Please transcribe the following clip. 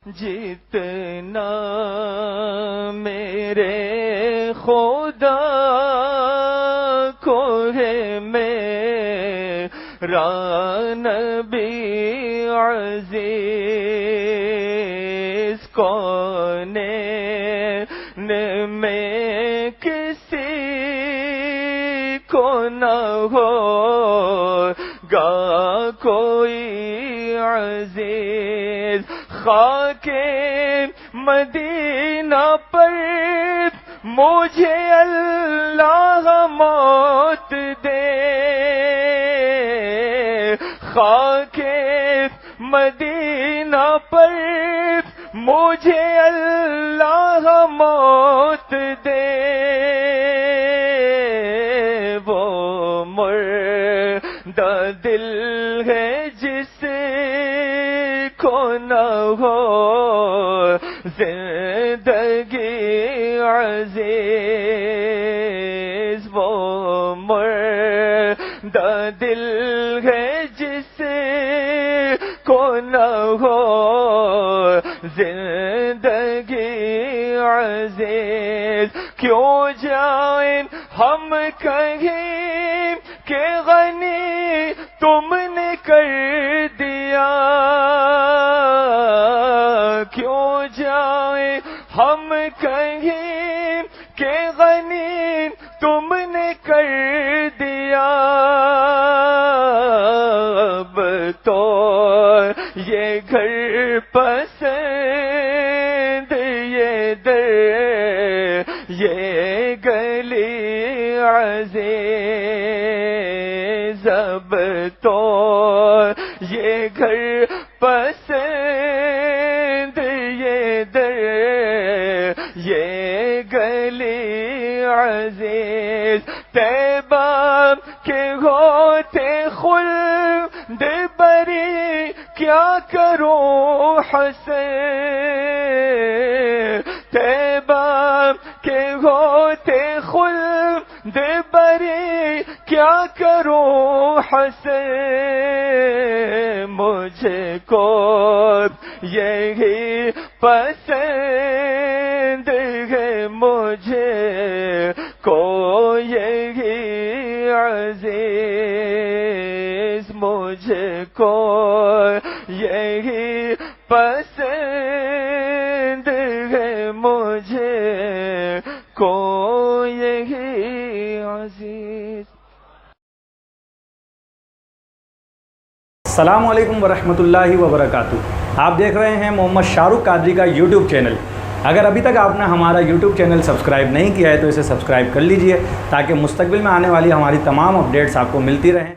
جتنا میرے خدا کو ہے میرا نبی عزیز کون میں کسی کو نہ ہوگا کوئی عزیز خاک مدینہ پر مجھے اللہ موت دے، خاک مدینہ پر مجھے اللہ موت دے، وہ مردہ دل ہے جس کو نہ ہو زندگی عزیز، وہ مردہ دل ہے جس کو نہ ہو زندگی عزیز، کیوں جائیں ہم کہیں کہ غنی تم نے کر دیا، کیوں جائیں ہم کہیں کہ غنی تم نے کر دیا، اب تو یہ گھر پسند یہ در یہ گلی عزیز، اب تو یہ گھر پسند یہ در یہ گلی عزیز، طیبہ کے ہوتے خلد بری کیا کروں حسین، طیبہ کے ہوتے خلد بری کیا کروں حسین، مجھے کو یہی پسند ہے، مجھے کو یہی عزیز، مجھے کو یہی پسند ہے، مجھے کو یہی عزیز۔ السلام علیکم ورحمۃ اللہ وبرکاتہ، آپ دیکھ رہے ہیں محمد شاہ رخ قادری کا یوٹیوب چینل۔ اگر ابھی تک آپ نے ہمارا یوٹیوب چینل سبسکرائب نہیں کیا ہے تو اسے سبسکرائب کر لیجئے تاکہ مستقبل میں آنے والی ہماری تمام اپڈیٹس آپ کو ملتی رہیں۔